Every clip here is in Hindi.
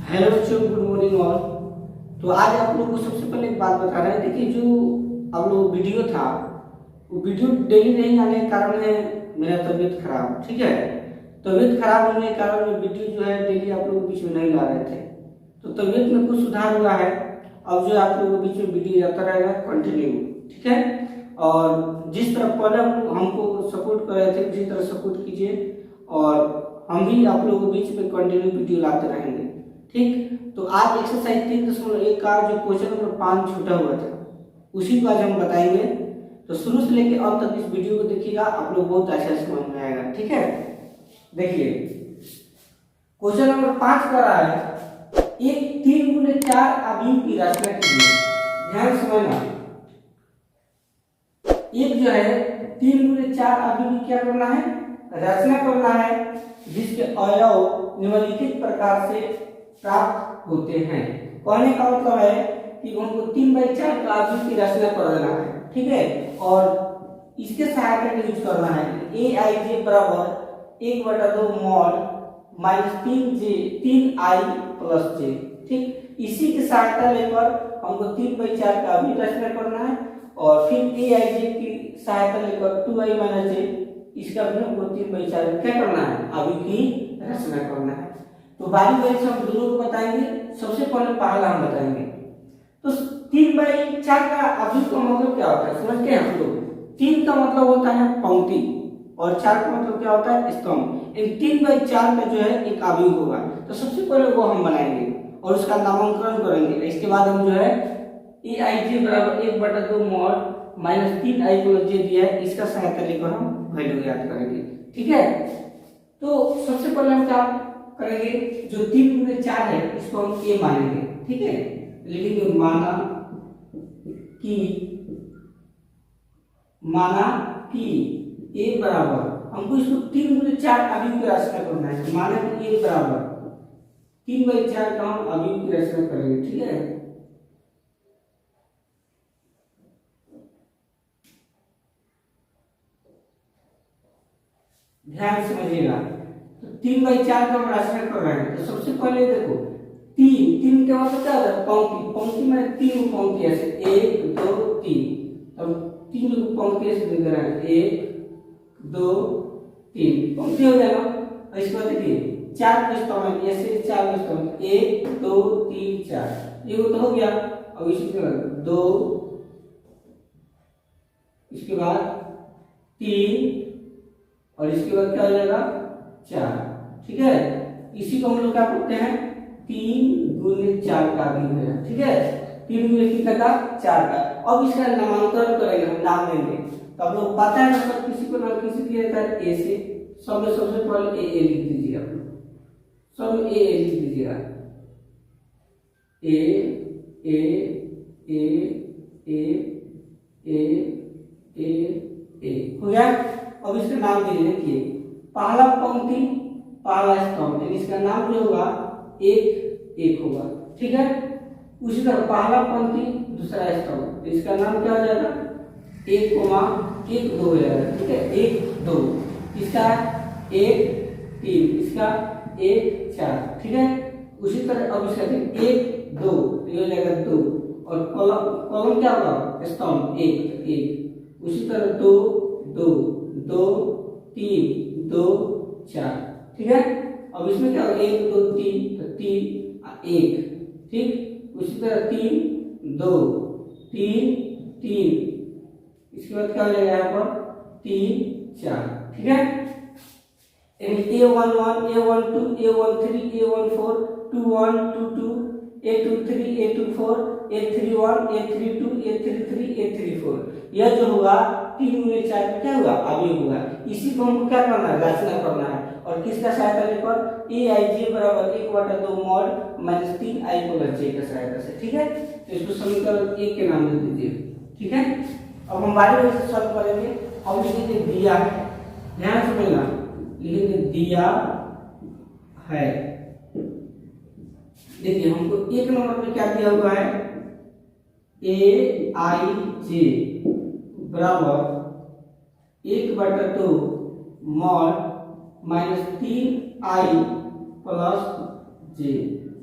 हेलो बच्चों, गुड मॉर्निंग ऑल। तो आज आप लोगों को सबसे पहले एक बात बता रहे हैं। देखिए, जो आप लोग वीडियो था वो वीडियो डेली नहीं आने के कारण है मेरा तबीयत खराब। ठीक है, तबीयत खराब होने के कारण में वीडियो जो है डेली आप लोगों के बीच में नहीं ला रहे थे। तो तबीयत में कुछ सुधार हुआ है। अब जो आप लोगों के बीच में वीडियो जाता रहेगा कंटिन्यू। ठीक है, और जिस तरह पहले हमको सपोर्ट कर रहे थे उसी तरह सपोर्ट कीजिए, और हम भी आप लोगों के बीच में कंटिन्यू वीडियो लाते रहेंगे। ठीक, तो आज एक्सरसाइज 3.1 का जो क्वेश्चन नंबर 5 छूटा हुआ था उसी को आज हम बताएंगे। तो शुरू से लेकर अंत तक इस वीडियो को देखिएगा, आप लोग बहुत अच्छा समझ में आएगा। ठीक है, देखिए क्वेश्चन नंबर 5 कर रहा है एक 3x4 अवयव की रचना कीजिए। ध्यान से समझना, एक जो है 3x4 अवयव की क्या करना है, रचना करना है, जिसके अवयव निम्नलिखित प्रकार से प्राप्त होते हैं। कहने का मतलब है कि हमको 3/4 का अवयव की रचना कर देना है। ठीक है, और इसके सहायता का यूज करना है। aij बराबर 1/2 मॉड -3i प्लस j। ठीक, इसी की सहायता लेकर हमको 3/4 का अवयव रचना करना है, और फिर aij की सहायता लेकर 2i - j इसका भी हमको 3/4 क्या करना है, अवयव की रचना करना है। तो बारी से हम दोनों को बताएंगे। सबसे पहले पहला हम बताएंगे। तो 3/4 का अवयव का मतलब क्या होता है समझते हैं हम लोग। 3 का मतलब होता है पंक्ति और 4 का मतलब क्या होता है, स्तंभ। इन 3/4 का जो है एक अवयव होगा। तो सबसे पहले वो हम बनाएंगे और उसका नामकरण करेंगे। इसके बाद हम जो है aij बराबर 1/2 मॉड -3i + j दिया है, इसका सहायता लेकर हम वैल्यू याद करेंगे। ठीक है, तो सबसे पहले हम क्या करेंगे, जो 3x4 है इसको हम a मानेंगे। ठीक है, लिखेंगे माना कि a बराबर, हमको इसको 3x4 अवयव की रचना करना है। माना कि a बराबर 3/4 का हम अवयव की रचना करेंगे। ठीक है, ध्यान समझिएगा। तो 3/4 का हम रचना कर रहे हैं। तो सबसे पहले देखो, 3 के मतलब क्या होता है, पंक्ति। पंक्ति में 3 पंक्ति ऐसे 1 2 3। अब 3 पंक्ति ऐसे दे रहे हैं 1 2 3 पंक्ति हो जाएगा। और इसके बाद देखिए 4 का स्तंभ है, ऐसे 4 का स्तंभ 1 2 3 4, ये तो हो गया। अब इसके बाद 2, इसके बाद 3, और इसके बाद क्या हो जाएगा 4। ठीक है, इसी को हम लोग क्या बोलते हैं, 3x4 का अवयव है। ठीक है, 3x का 4 का। अब इसका नामांकरण करेंगे, हम नाम देंगे। तो आप लोग पता है ना, सब किसी को नाम किसी दिया जाता है ए से। सब में सबसे पहले ए लिख दीजिए। आप लोग सब में ए लिख दीजिएगा। ए ए ए ए ए ए ए हो गया। अब इसका नाम दीजिए। देखिए, पहला पंक्ति पहला स्तंभ, इसका नाम जो होगा 1 होगा। ठीक है, उसी तरह पहला पंक्ति दूसरा स्तंभ, इसका नाम क्या हो जाएगा 1, 1 2 हो जाएगा। ठीक है, 1 2, इसका 1 3, इसका 1 4। ठीक है, उसी तरह अब इसका 1 2, ये हो जाएगा 2, और कॉलम क्या होगा, स्तंभ 1 उसी तरह 2 2 2 3 2 4। ठीक है, अब इसमें क्या होगा 1 2 3, तो 3 1। ठीक, उसी तरह 3 2 3 3, इसके बाद क्या हो जाएगा यहाँ पर 3 4। ठीक है, A11 A12 A13 A14 21 22 A23 A24 A31 A32 A33 A34, यह जो होगा 3x4 में क्या होगा, अवयव होगा। इसी को हमको क्या करना है, रचना करना है। और किसका सहायता लेकर, aij बराबर 1/2 मॉड -3i + j का सहायता से। ठीक है, तो इसको समीकरण 1 के नाम दे दीजिए। ठीक है, अब हम बारी से सॉल्व करेंगे। हम लिखेंगे दिया है, ध्यान से समझना, लिखेंगे दिया है। देखिए, हमको 1 नंबर पे क्या दिया हुआ है, aij बराबर 1/2 मॉड -3i + जे।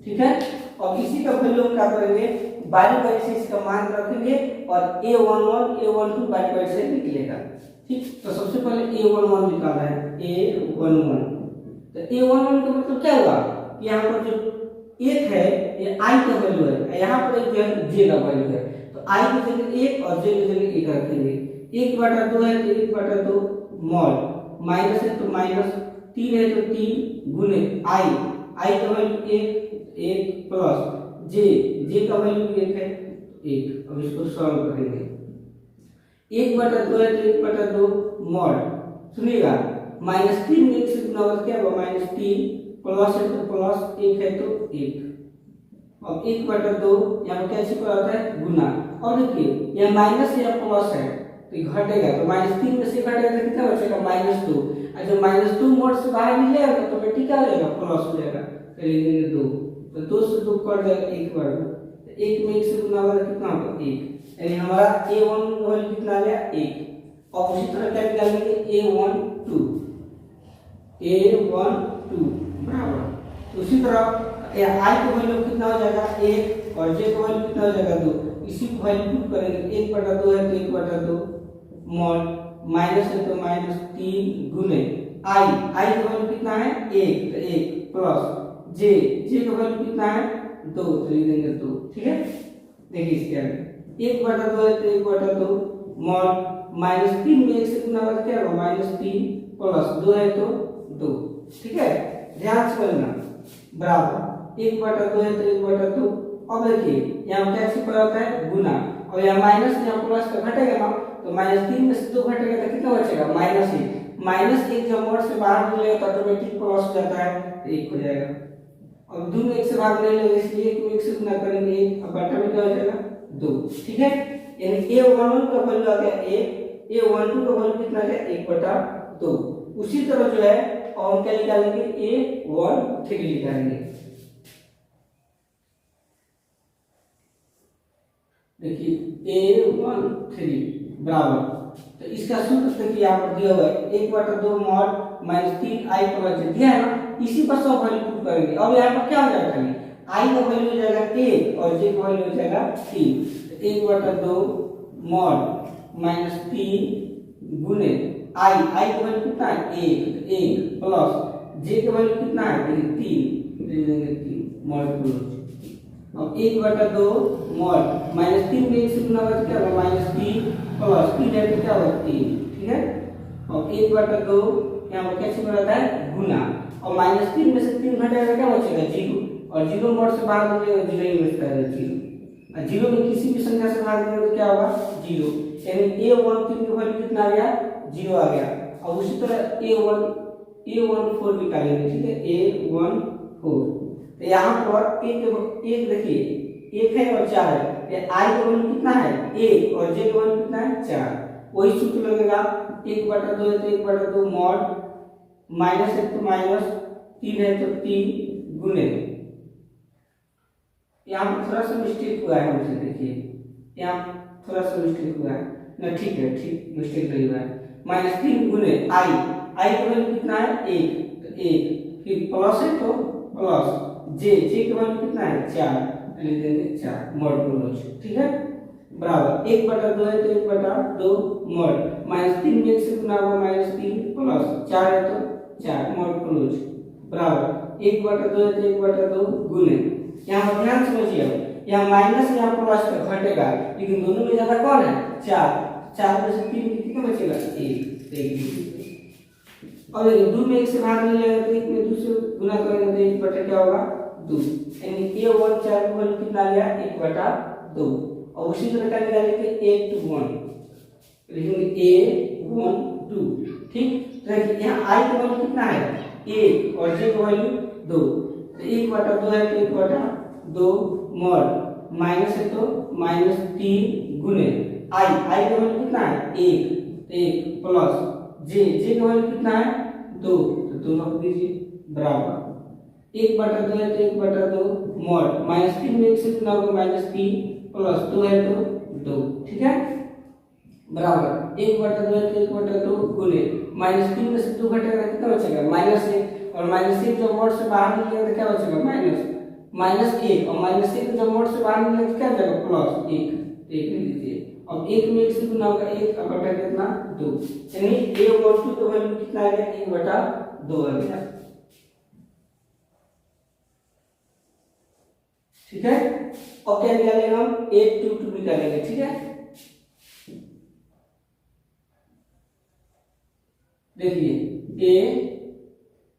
ठीक है, और इसी का वैल्यू हम क्या करेंगे, बारी बारी से इसका मान रखेंगे और A11 A12 बारी बारी से निकलेगा। ठीक, तो सबसे पहले A11 निकालना है, A11। तो A11 का मतलब क्या हुआ, यहाँ पर जो एक है ये I का वैल्यू है, यहाँ पर एक जो है J का वैल्यू है, तो I की जगह एक और J की जगह एक रखेंगे। 1/2 है तो 1/2 मॉड, माइनस है तो माइनस, 3 है तो 3 गुने I का वैल्यू 1 प्लस J का वैल्यू 1 है 1। अब इसको सॉल्व करेंगे। 1/2 है तो 1/2 मॉड, सुनिएगा -3 में 1 से गुना होगा क्या होगा, -3 प्लस है तो प्लस, 1 है तो 1। अब 1/2 यहाँ पर कैसे आता है, गुना। और देखिए यह माइनस या प्लस है तो घटेगा, तो -3 में से घटेगा तो कितना बचेगा, -2। और जब -2 मोड से बाहर निकलेगा तो ऑटोमेटिक क्या हो जाएगा, प्लस हो जाएगा। तो लिख देंगे 2, तो 2 से 2 कट जाएगा, 1 बार 1 में 1 से गुना होगा कितना होगा, 1। यानी हमारा A1 का वैल्यू कितना आ गया, 1। और उसी तरह क्या निकालेंगे, A12 बराबर। उसी तरह I का वैल्यू कितना हो जाएगा, 1 और J का वैल्यू कितना हो जाएगा, 2। इसी को वैल्यू पुट करेंगे, 1/2 है तो 1/2 मॉड, माइनस है तो -3 गुने I का वैल्यू कितना है, 1 तो 1 प्लस J का वैल्यू कितना है, 2 तो लिख देंगे 2। ठीक है, देखिए इसके आगे 1/2 है तो 1/2 मॉड, -3 में 1 से गुना होगा क्या होगा, -3 प्लस 2 है तो 2। ठीक है, ध्यान से बोलना, बराबर 1/2 है तो 1/2। अब देखिए यहाँ क्या से होता है, गुना, और यहाँ माइनस यहाँ प्लस का घटेगा ना, तो -3 में से 2 घटेगा तो कितना बचेगा, -1 जब मोड से बाहर निकलेगा तो ऑटोमेटिक प्लस हो जाता है, तो 1 हो जाएगा। अब 2 में 1 से भाग नहीं लेगा, इसलिए 1 में 1 से गुना करेंगे 1, अब बटा में क्या हो जाएगा, 2। ठीक है, यानी A11 का वैल्यू आ गया 1, A12 का वैल्यू कितना आ गया, 1/2। उसी तरह जो है और क्या निकालेंगे, A13 निकालेंगे। देखिए A13 बराबर, तो इसका सूत्र देखिए यहाँ पर दिया हुआ है, 1/2 मॉड -3 I प्लस J दिया है ना, इसी पर सब वैल्यू पुट करेंगे। अब यहाँ पर क्या हो जाएगा, खाली I का वैल्यू हो जाएगा 1 और J का वैल्यू हो जाएगा 3। तो 1/2 मॉड -3 गुने I का वैल्यू कितना है, 1 प्लस J का वैल्यू कितना है, 3 मॉड प्लस। अब 1/2 मॉड -3 में 1 से गुना होगा तो क्या होगा, -3 प्लस 3 है तो क्या होगा, 3। ठीक है, और 1/2 यहाँ पर कैसे बनाता है, गुना, और -3 में से 3 घटेगा क्या बचेगा, 0। और 0 मोड से बाहर निकलेगा, 0 ही बचता है, 0। और 0 में किसी भी संख्या से भाग देंगे तो क्या होगा, 0। यानी A13 का वैल्यू कितना आ गया, 0 आ गया। और उसी तरह A14 निकालेंगे। ठीक है, A14, तो यहाँ पर एक देखिए 1 है और 4 है, ये I का वैल्यू कितना है, 1 और J का वैल्यू कितना है, 4। वही सूत्र लगेगा, 1/2 है तो 1/2 मॉड, माइनस है तो माइनस, 3 है तो 3 गुने, यहाँ पर थोड़ा सा मिस्टेक हुआ है हमसे, देखिए यहाँ थोड़ा सा मिस्टेक हुआ है ना, ठीक है, ठीक मिस्टेक नहीं हुआ है। -3 गुने I का वैल्यू कितना है, 1 तो 1, फिर प्लस है तो प्लस J का वैल्यू कितना है, 4 लिख देंगे 4 मॉड प्लस। ठीक है, बराबर 1/2 है तो 1/2 मॉड, -3 में 1 से गुना होगा, -3 प्लस 4 है तो 4 मॉड प्लस, बराबर 1/2 है तो 1/2 गुने। यहाँ पर ध्यान समझिए, यहाँ माइनस यहाँ प्लस का घटेगा, लेकिन दोनों में ज्यादा कौन है, 4 में से 3 कितना बचेगा, 1। और 2 में 1 से भाग नहीं लेगा तो 1 में 2 से गुना करेंगे तो 1 क्या होगा, 2। यानी A14 का वैल्यू कितना आ गया, 1/2। और उसी तरह का निकालेंगे A21, लिखेंगे A12। ठीक, देखिए यहाँ I का वैल्यू कितना है, 1 और J का वैल्यू 2। तो 1/2 है तो 1/2 मॉड, माइनस है तो -3 गुने I का वैल्यू कितना है, 1 प्लस J का वैल्यू कितना है, 2, तो 2 रख दीजिए, बराबर 1/2 है तो 1/2 मॉड, -3 में 1 से गुना होगा, -3 प्लस 2 है तो 2। ठीक है, बराबर 1/2 है तो 1/2 गुने, -3 में से 2 घटेगा कितना बचेगा, -1, और माइनस एक जब मोड से बाहर निकलेगा तो क्या बचेगा माइनस माइनस एक, और माइनस एक जब मोड से बाहर निकलेगा तो क्या जाएगा प्लस एक, एक लिख दीजिए। अब एक में एक से गुना होगा एक, अब बटा कितना 2, यानी a और 2 का वैल्यू कितना आ गया 1/2 आ गया। ठीक है, अब क्या निकालेंगे हम 8 2 2 निकालेंगे। ठीक है, देखिए a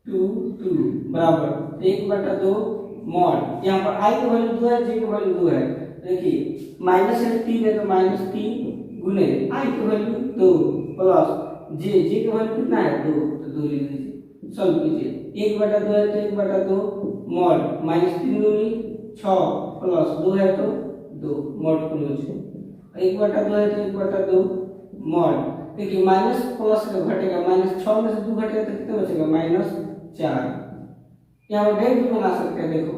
2 2 बराबर 1/2 मॉड, यहाँ पर i की वैल्यू 2 है, j की वैल्यू 2 है। देखिए माइनस है 3 है तो माइनस 3 गुने i की वैल्यू 2 प्लस j की वैल्यू कितना है 2, तो 2 लिख दीजिए। सॉल्व कीजिए 1/2 है तो 1/2 मॉड माइनस 3 दूनी 6 प्लस 2 है तो 2 मॉड क्लोज, 1/2 है तो 1/2 मॉड। देखिए माइनस प्लस का घटेगा, माइनस 6 में से 2 घटेगा तो कितना बचेगा -4। यहाँ पर डायरेक्ट बना सकते हैं, देखो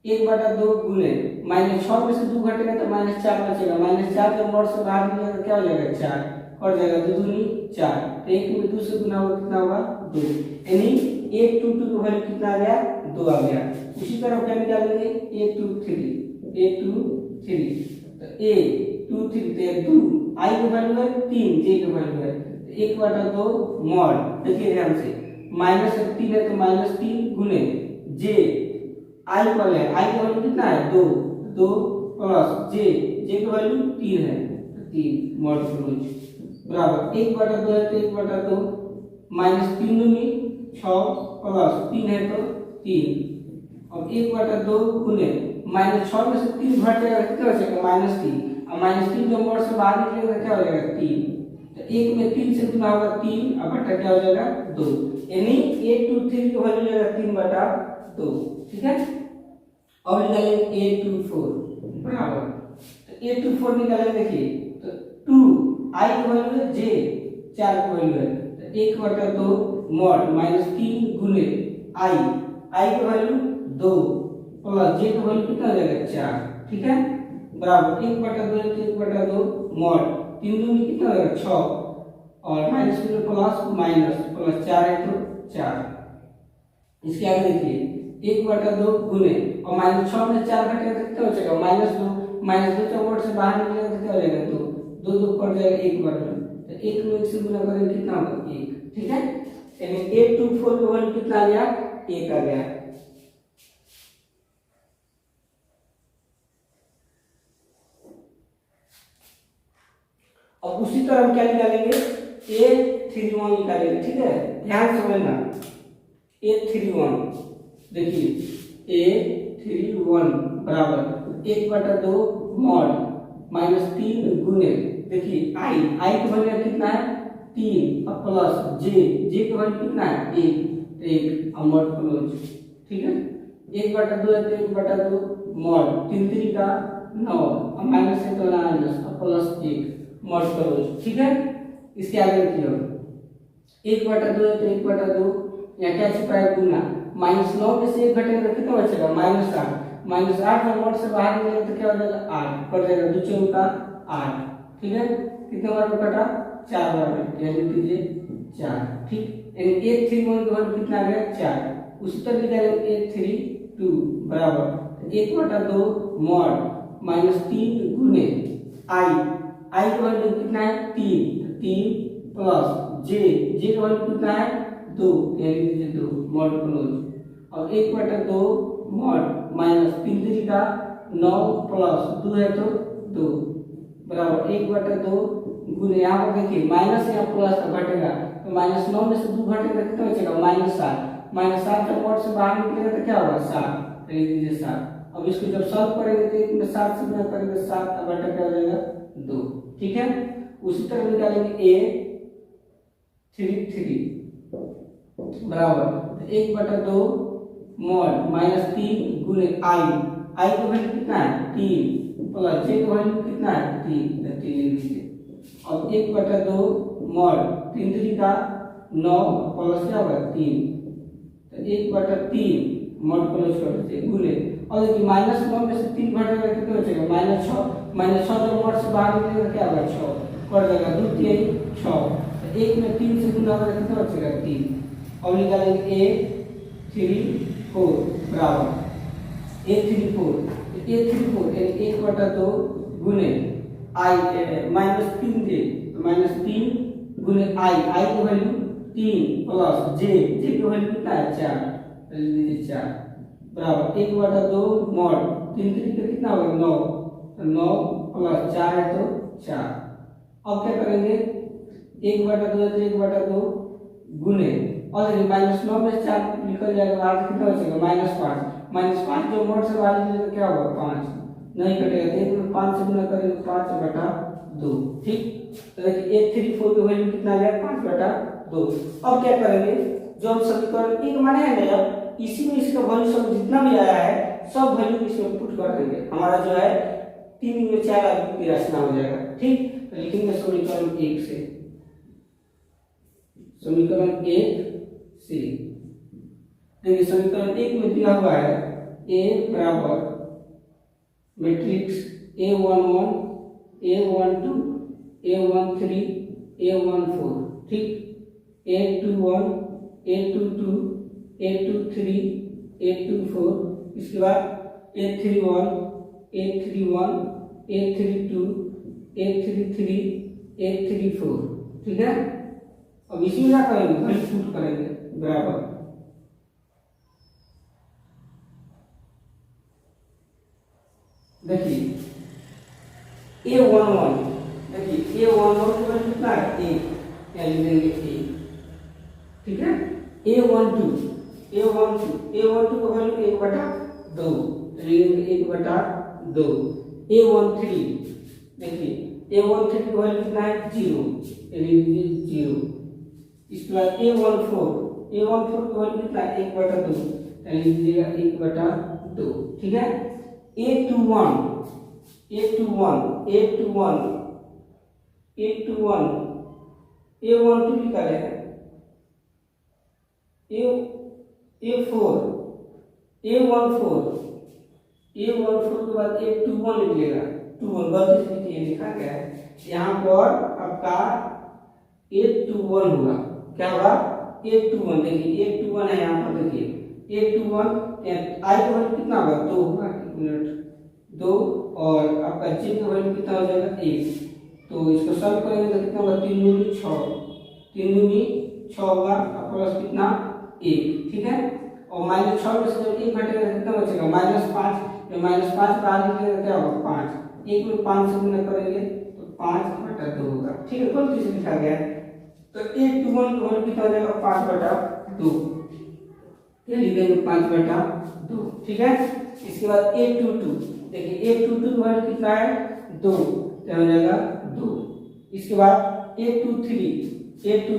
1/2 गुने -6 में से 2 घटेगा तो -4 बचेगा, -4 जब मोड से बाहर निकलेगा तो क्या हो जाएगा 4, और जाएगा 2 दूनी 4, तो 1 में 2 से गुना होगा कितना होगा 2, यानी 8 2 2 का वैल्यू कितना आ गया 2 आ गया। उसी तरह क्या निकालेंगे 8 2 3 8 2 3, तो a 2 3 तो 2 i की वैल्यू है 3, j की वैल्यू है 1/2 मॉड। देखिए ध्यान से माइनस 3 है तो -3 गुने j i पर है, i की वैल्यू कितना है 2 2 प्लस j की वैल्यू 3 है तो 3 मॉड क्लोज बराबर 1/2 है तो 1/2 -3 दूनी 6 प्लस 3 है तो 3, अब 1/2 गुने -6 में से 3 घट जाएगा कितना बचेगा -3, और -3 जब मोड से बाहर निकलेगा क्या हो जाएगा 3, तो 1 में 3 से गुना होगा 3, अब बटा क्या हो जाएगा 2, यानी 8 2 3 की वैल्यू जाएगा 3/2। ठीक है, अब निकालेंगे 8 2 4 बराबर, तो 8 2 4 निकालेंगे। देखिए तो 2 i की वैल्यू है j 4 की वैल्यू है तो 1/2 मॉड -3 गुने i की वैल्यू 2 प्लस j की वैल्यू कितना हो जाएगा 4। ठीक है, बराबर 1/2 है तो 1/2 मॉड 3 दूनी कितना हो जाएगा 6, और माइनस में प्लस 4 है तो 4। इसके आगे देखिए 1/2 गुने और -6 में 4 घटेगा तो कितना हो जाएगा -2 जब मोड से बाहर निकलेगा तो क्या हो जाएगा 2 2 2 कट जाएगा 1/2, तो 1 में 1 से गुना करेंगे कितना होगा 1। ठीक है, यानी 8 2 4 का वैल्यू कितना आ गया 1 आ गया। अब उसी तरह हम क्या निकालेंगे A31 निकालेंगे। ठीक है, ध्यान समझना A31, देखिए A31 बराबर 1/2 मॉड -3 गुने देखिए i की वैल्यू कितना है 3 और प्लस j की वैल्यू कितना है 1 और मॉड क्लोज। ठीक है, 1/2 है तो 1/2 मॉड 3 3 का 9 और माइनस है तो माइनस और प्लस 1 मॉड क्लोज। ठीक है, इसके आगे देखिए 1/2 है तो 1/2 यहाँ क्या छिपा है गुना, -9 में से 1 घटेगा तो कितना बचेगा -8, -8 में मोड से बाहर निकलेगा तो क्या हो जाएगा 8, कट जाएगा 2 4 का 8। ठीक है, कितने बार में कटा 4 बार में, यानी लिख दीजिए 4। ठीक, यानी 831 का वैल्यू कितना आ गया 4। उसी तरह निकालेंगे 832 बराबर 1/2 मॉड -3 गुने i की वैल्यू कितना है 3 प्लस j की वैल्यू कितना है 2, यानी लीजिए 2 मॉड क्लोज, और 1/2 मॉड -3 3 का 9 प्लस 2 है तो 2 बराबर 1/2 गुने यहाँ पर देखिए माइनस या प्लस का घटेगा तो -9 में से 2 घटेगा कितना बचेगा -7, -7 जब मॉड से बाहर निकलेगा तो क्या होगा 7, तो लिख दीजिए 7। अब इसको जब सॉल्व करेंगे तो 1 में 7 से गुणा करेंगे 7 का बटा क्या हो जाएगा 2। ठीक है, उसी तरह निकालेंगे A33 बराबर 1/2 मॉड -3 गुने i की वैल्यू कितना है 3 प्लस j की वैल्यू कितना है 3, तो 3 लिख दीजिए। अब 1/2 मॉड 3 3 का 9 प्लस क्या होगा 3, तो 1/3 मॉड क्लोज कर दीजिए गुने, और देखिए -9 में से 3 घटेगा कितना बचेगा -6 जब मॉड से बाहर निकलेगा क्या होगा 6, कट जाएगा 2 3 6, तो 1 में 3 से गुना करें कितना बचेगा 3, अब निकालेंगे A34 बराबर A34 यानी 1/2 गुने I -3J -3 गुने I की वैल्यू 3 प्लस J की वैल्यू कितना है 4 4 बराबर 1/2 मॉड 3 3 का कितना होगा 9 तो 9 प्लस 4 है तो 4। अब क्या करेंगे 1/2 तो 1/2 गुने और -9 में 4 निकल जाएगा बाहर कितना बचेगा -5 जो मोड से बाहर निकलेगा क्या होगा 5 नहीं कटेगा तो 1 में 5 से गुना करेंगे 5/2 ठीक। तो देखिए 834 की वैल्यू कितना आ गया 5/2। अब क्या करेंगे जो हम समीकरण 1 माने हैं ना अब इसी में इसका वैल्यू सब जितना भी आया है सब वैल्यू इसमें पुट कर देंगे हमारा जो है 3 में 4 की रचना हो जाएगा ठीक। तो लिखेंगे समीकरण 1 से समीकरण 1 से देखिए समीकरण 1 में दिया हुआ है A बराबर matrix A11 A12 A13 A14 ठीक A21 A22 A23 A24 इसके बाद A31 A31 A32 A33 A34 ठीक है। अब इसी में क्या करेंगे वैल्यू पुट करेंगे बराबर देखिए A11 देखिए A11 की वैल्यू कितना है 1 यानी लेंगे 1 ठीक है। A12 की वैल्यू 1/2 लेंगे 1/2। A13 देखिए A13 की वैल्यू कितना है 0 यानी 0। इसके बाद A14 की वैल्यू कितना है 1/2 यानी लीजिएगा 1/2 ठीक है। A21 A12 निकाले हैं A14 के बाद A21 निकलेगा 21 गलती से ये लिखा गया है यहाँ पर आपका A21 होगा क्या होगा A21 देखिए A21 है यहाँ पर देखिए A21 I का वैल्यू कितना होगा 2 होगा 1 मिनट 2 और आपका J का वैल्यू कितना हो जाएगा 1 तो इसको सॉल्व करेंगे तो कितना होगा 3 दूनी 6 होगा प्लस कितना 1 ठीक है। और -6 में से जब 1 घटेगा कितना बचेगा -5 तो -5 बाहर निकलेगा क्या होगा 5 1 में 5 से गुना करेंगे तो 5/2 होगा ठीक है। गलती से लिखा गया है तो A21 का वैल्यू कितना हो जाएगा 5/2 ये लिखेंगे 5/2 ठीक है। इसके बाद A22 देखिए A22 का वैल्यू कितना है 2 क्या हो जाएगा 2। इसके बाद A23 की वैल्यू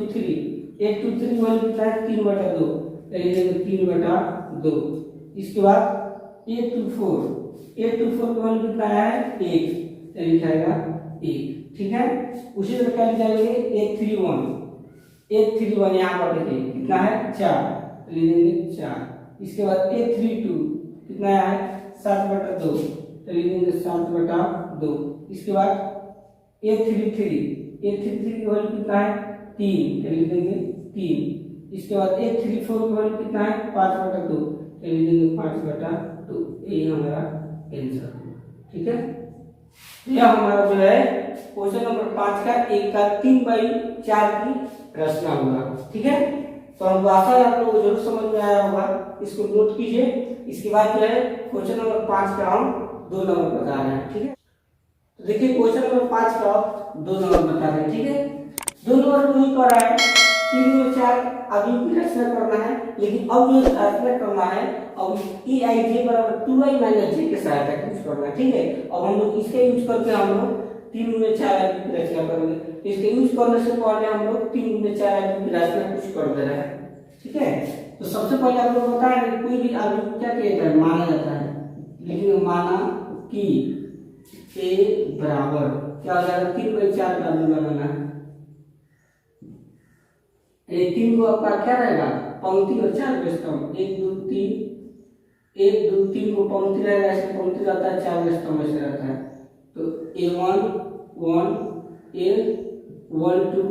कितना है 3/2 लिखेंगे 3/2। इसके बाद A24 की वैल्यू कितना है 1 लिखाएगा 1 ठीक है। उसी तरह क्या निकालेंगे A31 यहाँ पर देखिए कितना है 4 लिखेंगे 4। इसके बाद A32 कितना है 7/2 लिखेंगे 7/2। इसके बाद A33 की वैल्यू कितना है 3 लिखेंगे 3। इसके बाद A34 की वैल्यू कितना है 5/2 लिखेंगे 5/2 ये हमारा आंसर ठीक है। यह हमारा जो है क्वेश्चन नंबर 5 का 1 का 3/4 की रचना होगा ठीक है। तो हम आशा है आप लोगों को जरूर समझ में आया होगा इसको नोट कीजिए। इसके बाद जो है क्वेश्चन नंबर 5 का हम 2 नंबर बता रहे हैं ठीक है। तो देखिए क्वेश्चन नंबर 5 का 2 नंबर बता रहे हैं ठीक है। 2 नंबर को ही कर रहा है 3 में 4 अभी की रचना करना है लेकिन अब जो रचना करना है अब EIJ बराबर 2i - j के सहायता यूज करना है ठीक है। अब हम लोग इसके यूज करके हम लोग 3 में 4 अभी की रचना करेंगे। इसके यूज करने से पहले हम लोग 3 में 4 अभी की रचना कुछ कर दे रहे हैं ठीक है। तो सबसे पहले आप लोग बताएं कि कोई भी अभी क्या कहता है माना जाता है लेकिन माना कि A बराबर क्या हो जाएगा 3/4 का अभी बनाना है। ये 3 को आपका क्या रहेगा पंक्ति और 4 पे स्तंभ 1 2 3 को पंक्ति रहेगा ऐसे पंक्ति रहता है 4 स्तंभ ऐसे रहता है। तो A1 1 A12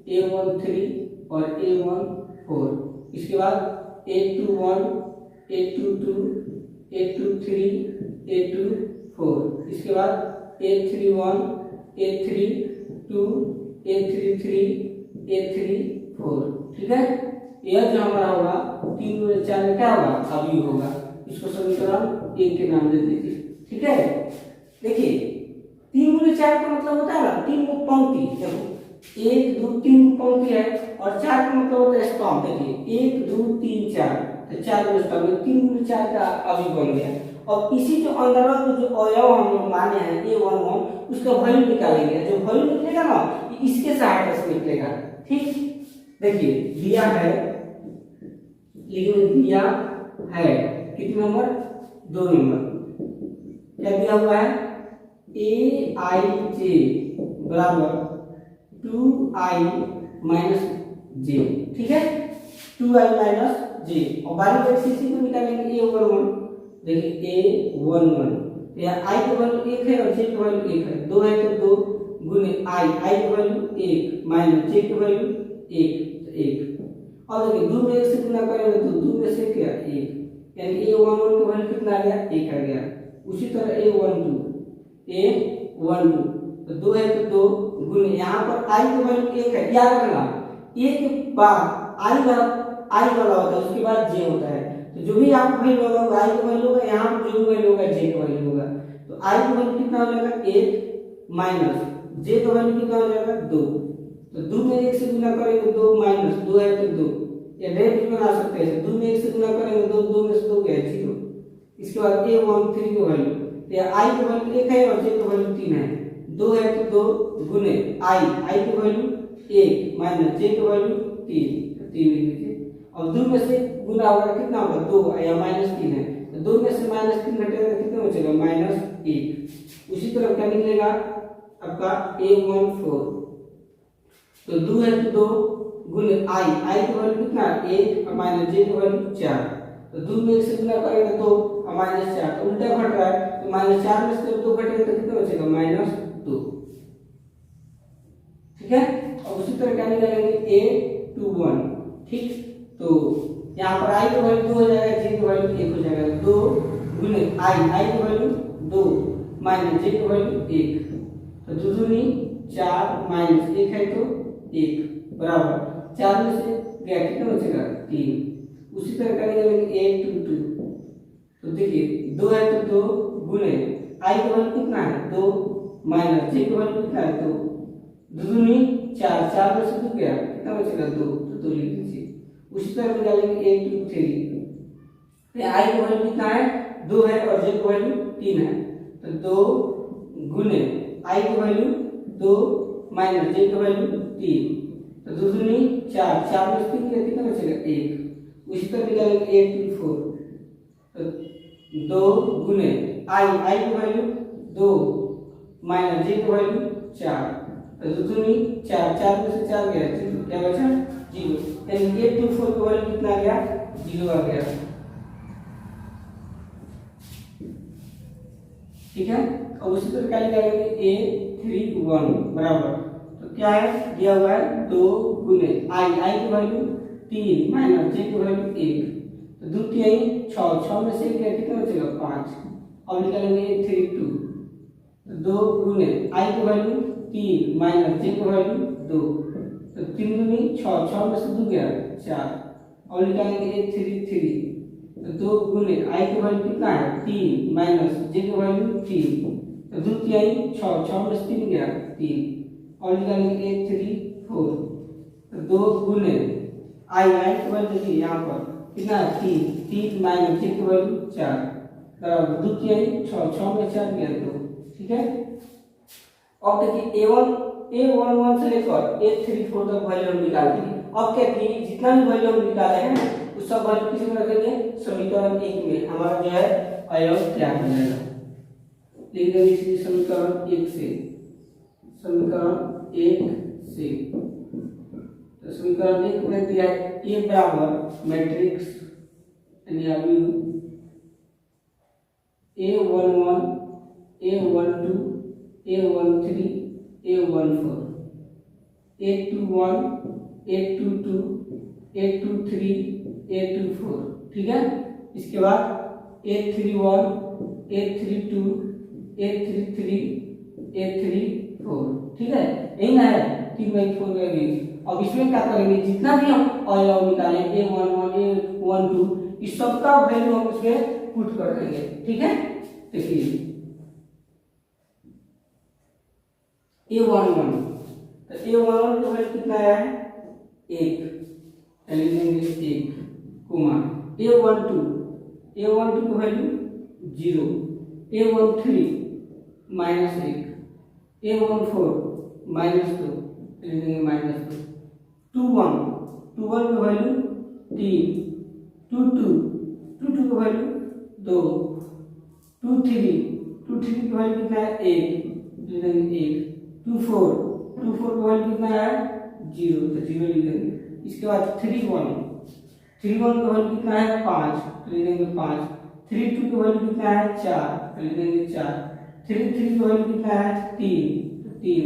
A13 और A14 इसके बाद 821, 822, 823, 824, इसके बाद 831, 832, 833, 834। ठीक है, यह जो हमारा होगा 3 गुणे 4 में क्या होगा, अवयव होगा। इसको समीकरण 1 के नाम दे दीजिए। ठीक है, देखिए 3 गुणे 4 का मतलब होता है ना 3 को पंक्ति, देखो 1 2 3 पंक्ति है और 4 का मतलब होता है स्तंभ। देखिए 1 2 3 4, तो 4 गुणे स्तंभ में 3 गुणे 4 का अवयव बन गया। और इसी जो अंदर जो अवयव हम लोग माने हैं A11, उसका वैल्यू निकालेंगे। जो वैल्यू निकलेगा ना इसके सहायता से निकलेगा। ठीक, देखिए दिया है, दिया है कितने नंबर, 2 नंबर। क्या दिया हुआ है, aij बराबर 2i माइनस जे। ठीक है, 2i माइनस जे। और बारी बारी से इसी को निकालेंगे A11। देखिए A11 या i की वैल्यू 1 है और j की वैल्यू 1 है। 2 है तो 2 गुने i की वैल्यू 1 माइनस j की वैल्यू 1। और देखिए 2 में 1 से गुना करेंगे तो 2 में से क्या 1, यानी A11 की वैल्यू कितना आ गया, 1 आ गया। उसी तरह A12 तो 2 है तो 2 गुने यहाँ पर i की वैल्यू 1 है। याद रखना 1 के बाद i वाला होता है, उसके बाद j होता है। तो जो भी आप वैल्यू होगा i की वैल्यू होगा, यहाँ पर जो भी वैल्यू होगा j की वैल्यू होगा। तो i की वैल्यू कितना हो जाएगा 1 माइनस j की वैल्यू कितना हो जाएगा 2। तो 2 में 1 से गुना करेंगे 2 माइनस 2 है तो 2, या डायरेक्ट भी बना सकते हैं। 2 में 1 से गुना करेंगे 2 में से 2 गया 0। इसके बाद A13 की वैल्यू, या i की वैल्यू 1 है और j की वैल्यू 3 है। 2 है तो 2 गुने i की वैल्यू 1 माइनस j की वैल्यू 3 लिख लीजिए। अब 2 में से गुना होगा कितना होगा 2 या माइनस 3 है, तो 2 में से माइनस 3 घटेगा तो कितना बचेगा -1। उसी तरह क्या निकलेगा आपका A14। तो 2 है तो 2 गुने i की वैल्यू कितना 1 और माइनस j की वैल्यू 4। तो 2 में 1 से गुना करेंगे तो -4, तो उल्टा घट रहा है। तो -4 में से 2 घटेगा तो कितना बचेगा -2। ठीक है, और उसी तरह क्या निकालेंगे A21। ठीक, तो यहाँ पर i की वैल्यू 2 हो जाएगा, j की वैल्यू 1 हो जाएगा। 2 गुने i की वैल्यू 2 माइनस j की वैल्यू 1। तो 2 दूनी 4 माइनस 1 है तो 1 बराबर 4 में से गया कितना बचेगा 3। उसी तरह का निकालेंगे A22। तो देखिए 2 है तो 2 गुने i की वैल्यू कितना है 2 माइनस j की वैल्यू कितना है 2। 2 दूनी 4, 4 में से 2 गया कितना बचेगा 2, तो 2 लिख दीजिए। उसी तरह निकालेंगे A23। i की वैल्यू कितना है 2 है और j की वैल्यू 3 है। तो 2 गुने i की वैल्यू 2 माइनस j की वैल्यू 3। तो 2 दूनी 4, 4 में से 3 गया कितना बचेगा 1। उसी तरह निकालेंगे A24। तो 2 गुने i की वैल्यू 2 माइनस j की वैल्यू 4। तो 2 दूनी 4, 4 में से 4 गया 0, क्या बचा 0। यानी A24 की वैल्यू कितना आ गया 0 आ गया। ठीक है, और उसी तरह क्या निकालेंगे A31 बराबर, तो क्या है दिया हुआ है 2 गुने i की वैल्यू 3 माइनस j की वैल्यू 1। तो 2 3 6 में से गया कितना बचेगा 5। अब निकालेंगे A32। तो 2 गुने i की वैल्यू 3 माइनस j की वैल्यू 2। तो 3 दूनी 6 में से 2 गया 4। और निकालेंगे A33। तो 2 गुने i की वैल्यू कितना है 3 माइनस j की वैल्यू 3। तो 2 3 6 में से 3 गया 3। और निकालेंगे A34। तो 2 गुने i की वैल्यू देखिए यहाँ पर कितना है 3 माइनस j की वैल्यू 4 बराबर 2 3 6 में 4 गया 2। ठीक है, अब देखिए A11 से लेकर A34 तक वैल्यू हम निकाल देंगे। अब क्या कि जितना भी वैल्यू हम निकाले हैं उस सब वैल्यू किसी में रखेंगे समीकरण 1 में। हमारा जो है अवयव क्या हो जाएगा, लिख देंगे इसी समीकरण 1 से। समीकरण 1 से तो समीकरण 1 में दिया है A बराबर मैट्रिक्स यानी अवयव A11 A12 A13 A14 A21 A22 A23 A24, ठीक है। इसके बाद A31, A32, A33, A34, ठीक है, यही ना है 3/4 का भी। अब इसमें क्या करेंगे, जितना भी हम अवयव निकाले A11, A12, इस सबका वैल्यू हम इसमें पुट कर देंगे, ठीक है। देखिए A11, तो A11 का वैल्यू कितना है 1, लिखेंगे 1, कोमा A12 का वैल्यू 0, A13 -1, A14 -2, लिखेंगे -2, 21 का वैल्यू 3, 22 का वैल्यू 2, 23 का वैल्यू कितना है 1, लिख देंगे 1, 24 का वैल्यू कितना है 0, तो 0 लिख देंगे। इसके बाद 31 का वैल्यू कितना है 5, तो लिख देंगे 5, 32 का वैल्यू कितना है 4, तो लिख देंगे 4, 33 का वैल्यू कितना है 3, तो 3,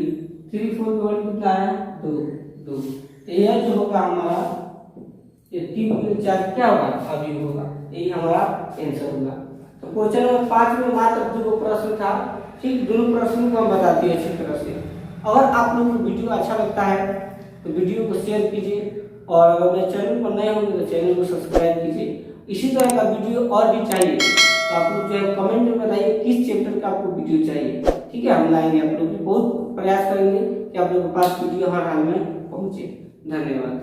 34 का वैल्यू कितना है 2, तो यह जो होगा हमारा ये 3 × 4 क्या होगा, अभी होगा, यही हमारा आंसर होगा। तो क्वेश्चन नंबर 5 में मात्र 2 प्रश्न था, ठीक, दोनों प्रश्नों को हम बताते हैं अच्छी तरह से। अगर आप लोगों को वीडियो अच्छा लगता है तो वीडियो को शेयर कीजिए, और अगर मेरे चैनल पर नए होंगे तो चैनल को सब्सक्राइब कीजिए। इसी तरह का वीडियो और भी चाहिए तो आप लोग जो है कमेंट में बताइए किस चैप्टर का आपको वीडियो चाहिए, ठीक है, हम लाएंगे। आप लोग बहुत प्रयास करेंगे कि आप लोगों के पास वीडियो हर हाल में पहुंचे। धन्यवाद।